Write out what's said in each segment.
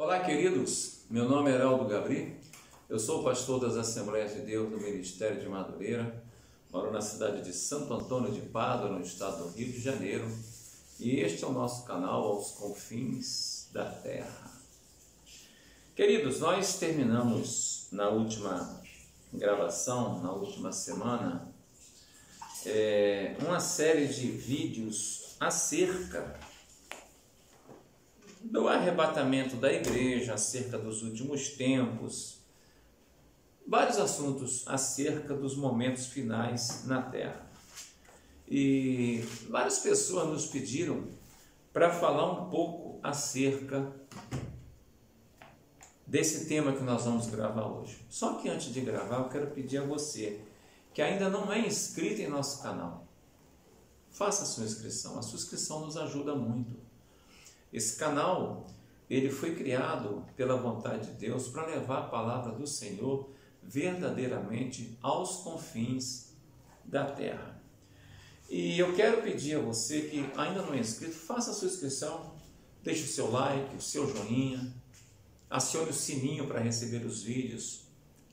Olá, queridos. Meu nome é Heraldo Gabri. Eu sou pastor das Assembleias de Deus do Ministério de Madureira. Moro na cidade de Santo Antônio de Pádua, no estado do Rio de Janeiro. E este é o nosso canal Aos Confins da Terra. Queridos, nós terminamos na última gravação, na última semana, uma série de vídeos acerca do arrebatamento da igreja, acerca dos últimos tempos, vários assuntos acerca dos momentos finais na terra. E várias pessoas nos pediram para falar um pouco acerca desse tema que nós vamos gravar hoje. Só que antes de gravar, eu quero pedir a você que ainda não é inscrito em nosso canal, faça a sua inscrição. A sua inscrição nos ajuda muito. Esse canal, ele foi criado pela vontade de Deus para levar a palavra do Senhor verdadeiramente aos confins da terra. E eu quero pedir a você que ainda não é inscrito, faça a sua inscrição, deixe o seu like, o seu joinha, acione o sininho para receber os vídeos.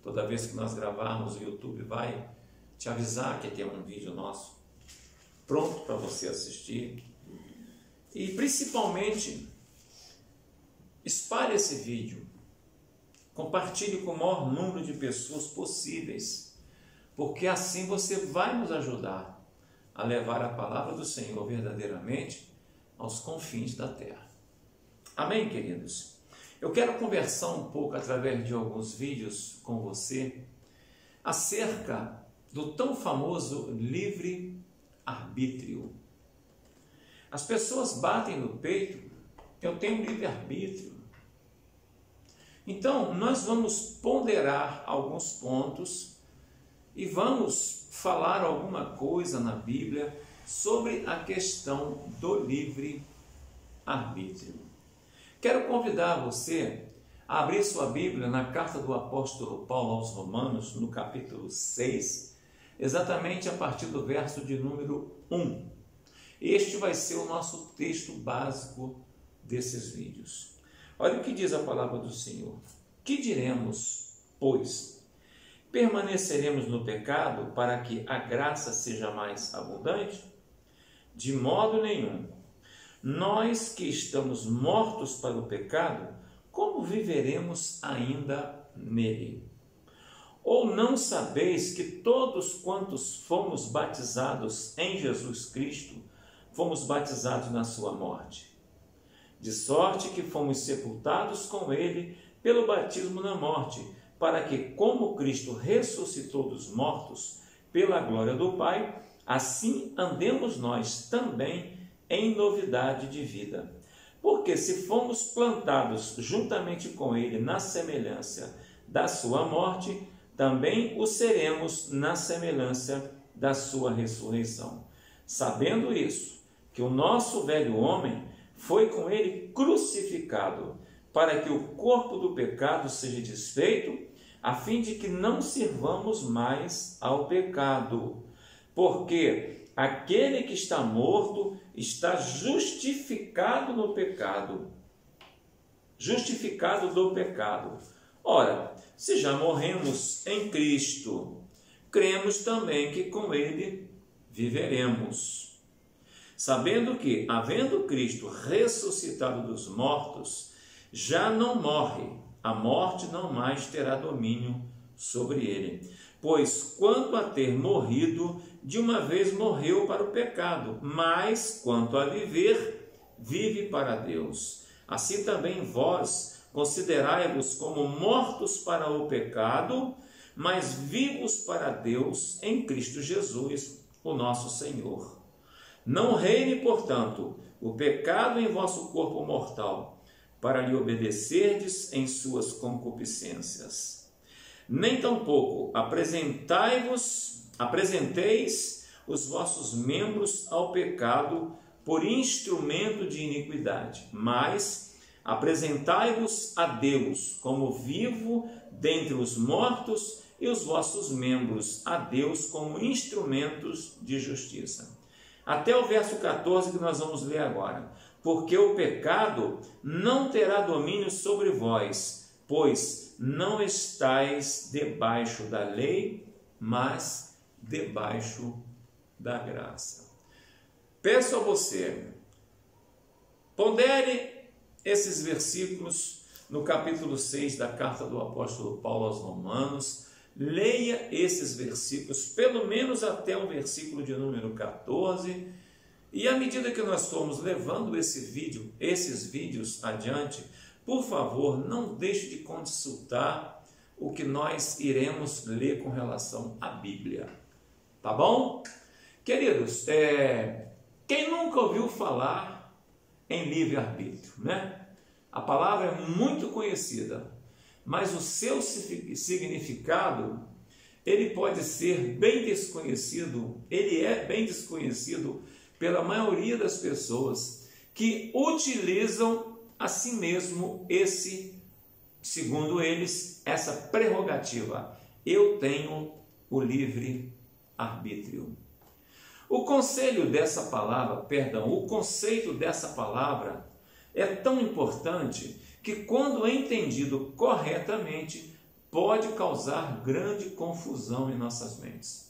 Toda vez que nós gravarmos, o YouTube vai te avisar que tem um vídeo nosso pronto para você assistir. E principalmente, espalhe esse vídeo, compartilhe com o maior número de pessoas possíveis, porque assim você vai nos ajudar a levar a palavra do Senhor verdadeiramente aos confins da terra. Amém, queridos? Eu quero conversar um pouco através de alguns vídeos com você acerca do tão famoso livre-arbítrio. As pessoas batem no peito, eu tenho livre-arbítrio. Então, nós vamos ponderar alguns pontos e vamos falar alguma coisa na Bíblia sobre a questão do livre-arbítrio. Quero convidar você a abrir sua Bíblia na carta do apóstolo Paulo aos Romanos, no capítulo 6, exatamente a partir do verso de número 1. Este vai ser o nosso texto básico desses vídeos. Olha o que diz a palavra do Senhor. Que diremos, pois? Permaneceremos no pecado para que a graça seja mais abundante? De modo nenhum. Nós que estamos mortos para o pecado, como viveremos ainda nele? Ou não sabeis que todos quantos fomos batizados em Jesus Cristo, fomos batizados na sua morte? De sorte que fomos sepultados com ele pelo batismo na morte, para que, como Cristo ressuscitou dos mortos pela glória do Pai, assim andemos nós também em novidade de vida. Porque se fomos plantados juntamente com ele na semelhança da sua morte, também o seremos na semelhança da sua ressurreição. Sabendo isso, que o nosso velho homem foi com ele crucificado, para que o corpo do pecado seja desfeito, a fim de que não sirvamos mais ao pecado. Porque aquele que está morto está justificado no pecado. Justificado do pecado. Ora, se já morremos em Cristo, cremos também que com ele viveremos. Sabendo que, havendo Cristo ressuscitado dos mortos, já não morre, a morte não mais terá domínio sobre ele. Pois, quanto a ter morrido, de uma vez morreu para o pecado, mas, quanto a viver, vive para Deus. Assim também vós considerai-vos como mortos para o pecado, mas vivos para Deus em Cristo Jesus, o nosso Senhor. Não reine, portanto, o pecado em vosso corpo mortal, para lhe obedecerdes em suas concupiscências. Nem tampouco apresenteis os vossos membros ao pecado por instrumento de iniquidade, mas apresentai-vos a Deus como vivo dentre os mortos e os vossos membros a Deus como instrumentos de justiça. Até o verso 14 que nós vamos ler agora. porque o pecado não terá domínio sobre vós, pois não estáis debaixo da lei, mas debaixo da graça. Peço a você, pondere esses versículos no capítulo 6 da carta do apóstolo Paulo aos Romanos, leia esses versículos, pelo menos até o versículo de número 14, e à medida que nós formos levando esses vídeos adiante, por favor, não deixe de consultar o que nós iremos ler com relação à Bíblia. Tá bom? Queridos, quem nunca ouviu falar em livre-arbítrio, né? A palavra é muito conhecida, mas o seu significado, ele pode ser bem desconhecido, ele é bem desconhecido pela maioria das pessoas que utilizam a si mesmo segundo eles, essa prerrogativa. Eu tenho o livre-arbítrio. O conceito dessa palavra é tão importante que, quando entendido corretamente, pode causar grande confusão em nossas mentes.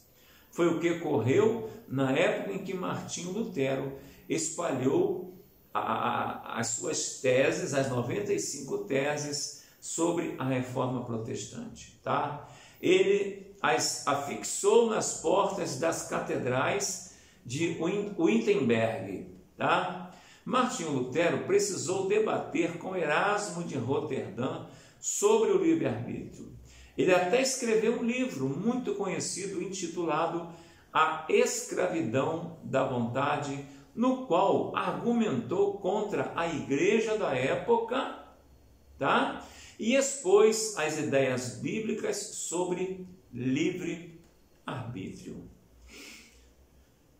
Foi o que ocorreu na época em que Martinho Lutero espalhou as suas teses, as 95 teses sobre a Reforma Protestante. Tá? Ele as afixou nas portas das catedrais de Wittenberg. Tá? Martinho Lutero precisou debater com Erasmo de Roterdã sobre o livre-arbítrio. Ele até escreveu um livro muito conhecido intitulado A Escravidão da Vontade, no qual argumentou contra a igreja da época, tá? E expôs as ideias bíblicas sobre livre-arbítrio.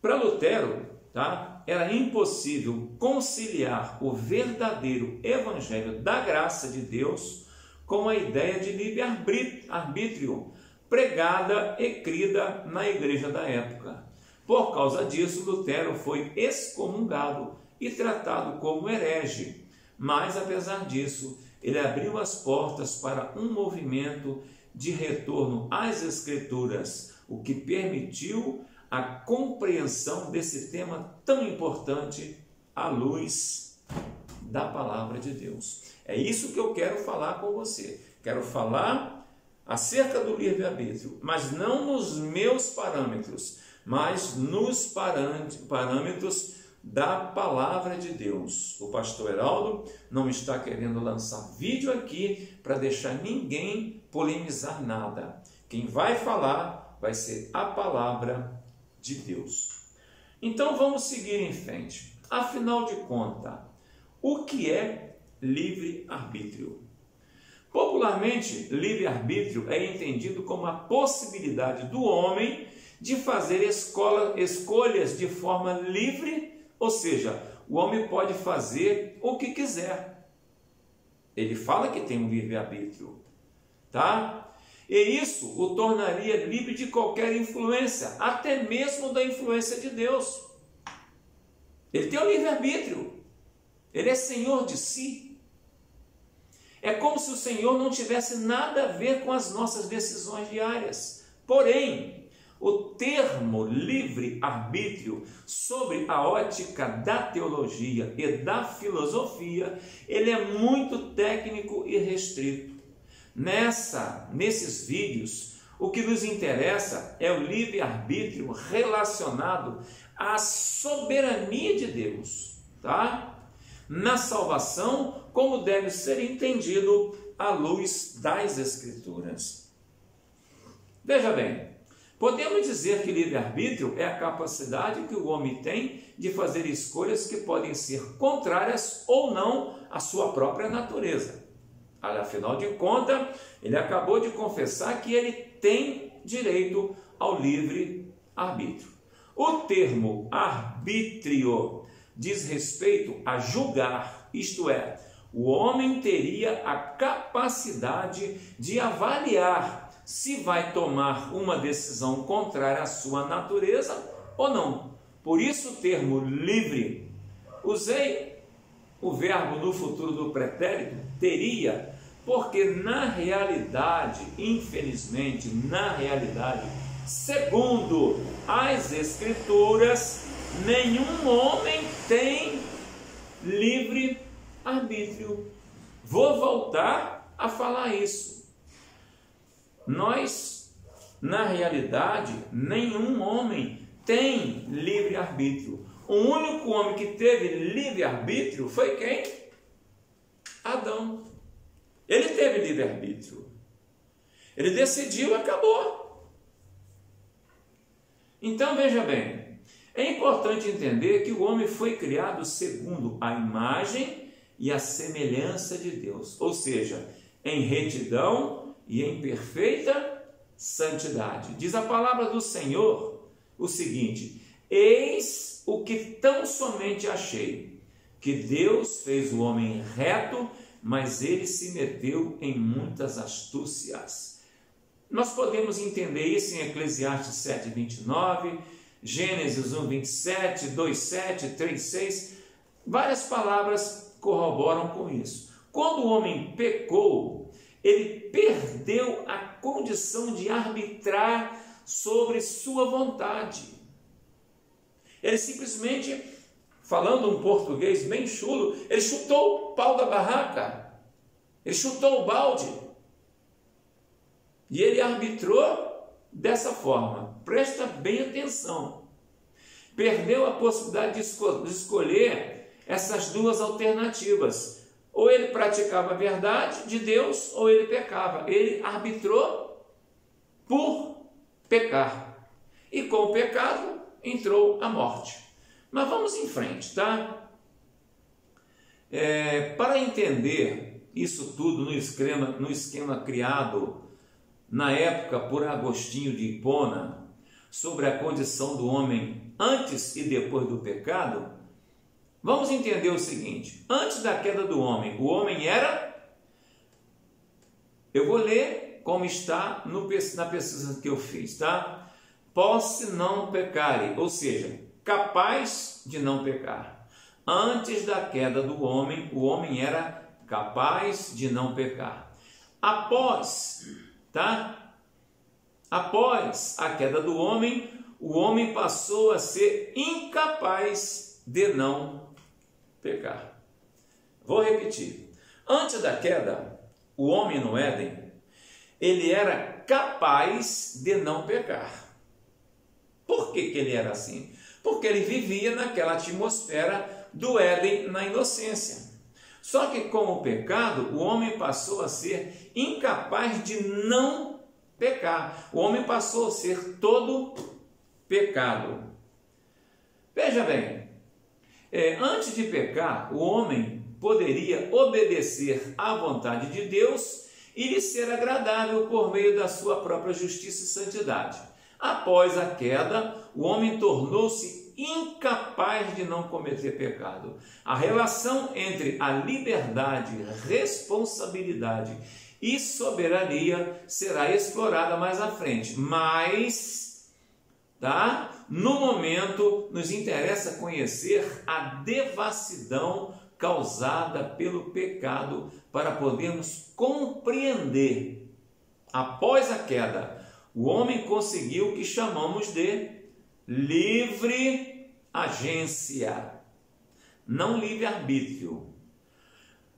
Para Lutero, tá? Era impossível conciliar o verdadeiro evangelho da graça de Deus com a ideia de livre-arbítrio pregada e crida na igreja da época. Por causa disso, Lutero foi excomungado e tratado como herege. Mas, apesar disso, ele abriu as portas para um movimento de retorno às Escrituras, o que permitiu a compreensão desse tema tão importante à luz da palavra de Deus. É isso que eu quero falar com você. Quero falar acerca do livre-arbítrio, mas não nos meus parâmetros, mas nos parâmetros da palavra de Deus. O pastor Heraldo não está querendo lançar vídeo aqui para deixar ninguém polemizar nada. Quem vai falar vai ser a palavra de Deus. Então vamos seguir em frente. Afinal de contas, o que é livre-arbítrio? Popularmente, livre-arbítrio é entendido como a possibilidade do homem de fazer escolhas de forma livre, ou seja, o homem pode fazer o que quiser. Ele fala que tem um livre-arbítrio, tá? E isso o tornaria livre de qualquer influência, até mesmo da influência de Deus. Ele tem o livre-arbítrio, ele é senhor de si. É como se o Senhor não tivesse nada a ver com as nossas decisões diárias. Porém, o termo livre-arbítrio, sobre a ótica da teologia e da filosofia, ele é muito técnico e restrito. Nesses vídeos, o que nos interessa é o livre-arbítrio relacionado à soberania de Deus, tá? Na salvação, como deve ser entendido à luz das Escrituras. Veja bem, podemos dizer que livre-arbítrio é a capacidade que o homem tem de fazer escolhas que podem ser contrárias ou não à sua própria natureza. Afinal de contas, ele acabou de confessar que ele tem direito ao livre-arbítrio. O termo arbítrio diz respeito a julgar, isto é, o homem teria a capacidade de avaliar se vai tomar uma decisão contrária à sua natureza ou não. Por isso o termo livre. Usei o verbo no futuro do pretérito? Teria, porque na realidade, infelizmente, na realidade, segundo as Escrituras, nenhum homem tem livre arbítrio. Vou voltar a falar isso. Nós, na realidade, nenhum homem tem livre arbítrio. O único homem que teve livre arbítrio foi quem? Adão. Ele teve livre arbítrio. Ele decidiu, acabou. Então veja bem, é importante entender que o homem foi criado segundo a imagem e a semelhança de Deus, ou seja, em retidão e em perfeita santidade. Diz a palavra do Senhor o seguinte: eis o que tão somente achei, que Deus fez o homem reto, mas ele se meteu em muitas astúcias. Nós podemos entender isso em Eclesiastes 7:29, Gênesis 1:27, 2:7, 3:6, várias palavras corroboram com isso. Quando o homem pecou, ele perdeu a condição de arbitrar sobre sua vontade. Ele simplesmente, falando um português bem chulo, ele chutou o pau da barraca, ele chutou o balde, e ele arbitrou dessa forma. Presta bem atenção. Perdeu a possibilidade de escolher essas duas alternativas. Ou ele praticava a verdade de Deus, ou ele pecava. Ele arbitrou por pecar. E com o pecado entrou a morte. Mas vamos em frente, tá? Para entender isso tudo no esquema criado na época por Agostinho de Hipona, sobre a condição do homem antes e depois do pecado, vamos entender o seguinte: antes da queda do homem, o homem era, eu vou ler como está na pesquisa que eu fiz, tá? Posse não pecare, ou seja, capaz de não pecar. Antes da queda do homem, o homem era capaz de não pecar. Após a queda do homem, o homem passou a ser incapaz de não pecar. Vou repetir. Antes da queda, o homem no Éden, ele era capaz de não pecar. Por que ele era assim? Porque ele vivia naquela atmosfera do Éden na inocência. Só que com o pecado, o homem passou a ser incapaz de não pecar. O homem passou a ser todo pecado. Veja bem, antes de pecar, o homem poderia obedecer à vontade de Deus e lhe ser agradável por meio da sua própria justiça e santidade. Após a queda, o homem tornou-se incapaz de não cometer pecado. A relação entre a liberdade, responsabilidade e soberania será explorada mais à frente. Mas, no momento, nos interessa conhecer a devassidão causada pelo pecado para podermos compreender. Após a queda, o homem conseguiu o que chamamos de livre agência, não livre-arbítrio.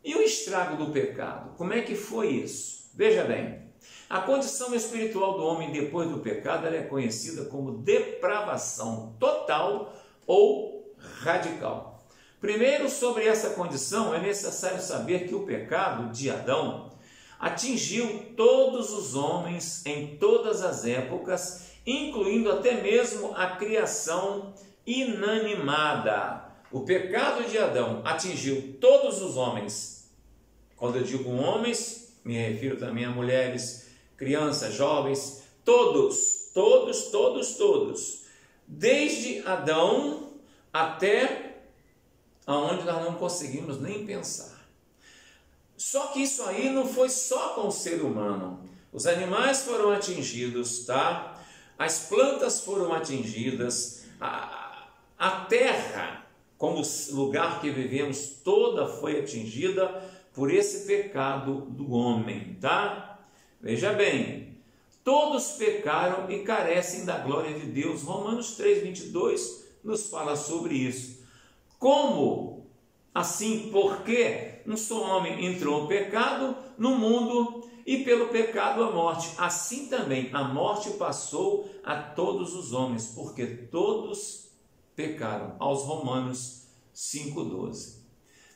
E o estrago do pecado? Como é que foi isso? Veja bem, a condição espiritual do homem depois do pecado ela é conhecida como depravação total ou radical. Primeiro, sobre essa condição, é necessário saber que o pecado de Adão atingiu todos os homens em todas as épocas, incluindo até mesmo a criação inanimada. O pecado de Adão atingiu todos os homens. Quando eu digo homens, me refiro também a mulheres, crianças, jovens, todos. Desde Adão até aonde nós não conseguimos nem pensar. Só que isso aí não foi só com o ser humano. Os animais foram atingidos, As plantas foram atingidas, a terra como lugar que vivemos, toda foi atingida por esse pecado do homem, tá? Veja bem, todos pecaram e carecem da glória de Deus. Romanos 3:22 nos fala sobre isso. Como assim? Porque um só homem entrou o pecado no mundo e pelo pecado a morte. Assim também a morte passou a todos os homens, porque todos pecaram. Aos Romanos 5:12.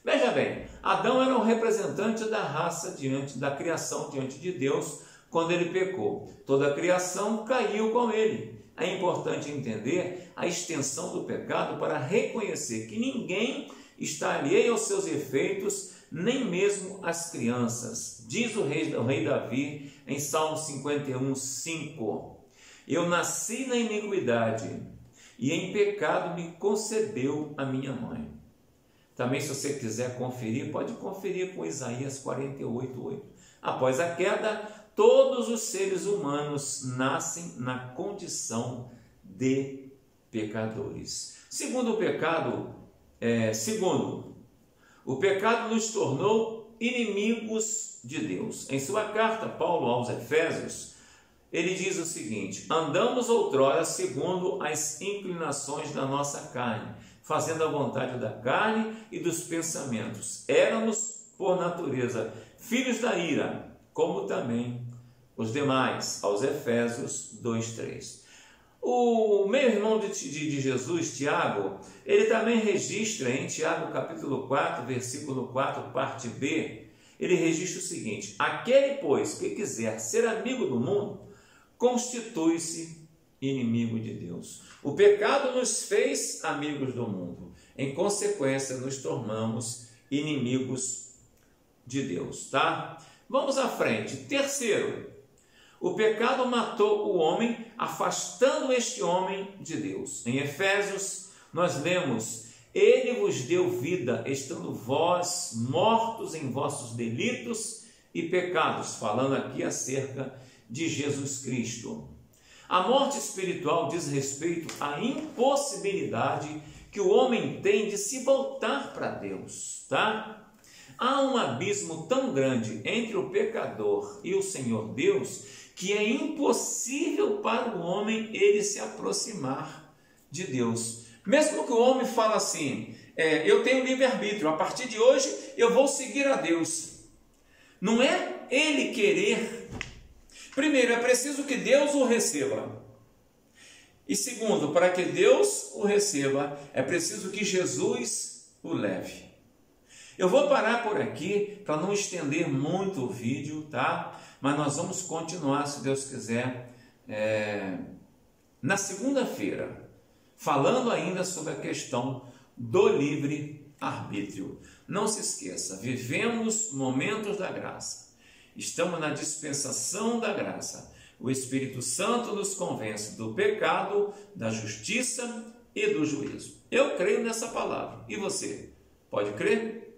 Veja bem, Adão era um representante da raça da criação diante de Deus quando ele pecou. Toda a criação caiu com ele. É importante entender a extensão do pecado para reconhecer que ninguém está alheio aos seus efeitos, nem mesmo as crianças. Diz o rei Davi em Salmo 51:5: Eu nasci na iniquidade e em pecado me concebeu a minha mãe. Também, se você quiser conferir, pode conferir com Isaías 48:8. Após a queda, todos os seres humanos nascem na condição de pecadores. Segundo, o pecado nos tornou inimigos de Deus. Em sua carta, Paulo aos Efésios, ele diz o seguinte: andamos outrora segundo as inclinações da nossa carne, fazendo a vontade da carne e dos pensamentos. Éramos, por natureza, filhos da ira, como também os demais. Aos Efésios 2:3. O meio-irmão de Jesus, Tiago, ele também registra em Tiago capítulo 4, versículo 4, parte B, ele registra o seguinte: aquele, pois, que quiser ser amigo do mundo, constitui-se inimigo de Deus. O pecado nos fez amigos do mundo. Em consequência, nos tornamos inimigos de Deus, tá? Vamos à frente. Terceiro, o pecado matou o homem, afastando este homem de Deus. Em Efésios, nós lemos: Ele vos deu vida, estando vós mortos em vossos delitos e pecados, falando aqui acerca de Jesus Cristo. A morte espiritual diz respeito à impossibilidade que o homem tem de se voltar para Deus, tá? Há um abismo tão grande entre o pecador e o Senhor Deus que é impossível para o homem ele se aproximar de Deus. Mesmo que o homem fale assim: eu tenho livre-arbítrio, a partir de hoje eu vou seguir a Deus. Não é ele querer. Primeiro, é preciso que Deus o receba. E segundo, para que Deus o receba, é preciso que Jesus o leve. Eu vou parar por aqui para não estender muito o vídeo, tá? Mas nós vamos continuar, se Deus quiser, na segunda-feira, falando ainda sobre a questão do livre-arbítrio. Não se esqueça, vivemos momentos da graça. Estamos na dispensação da graça. O Espírito Santo nos convence do pecado, da justiça e do juízo. Eu creio nessa palavra. E você? Pode crer?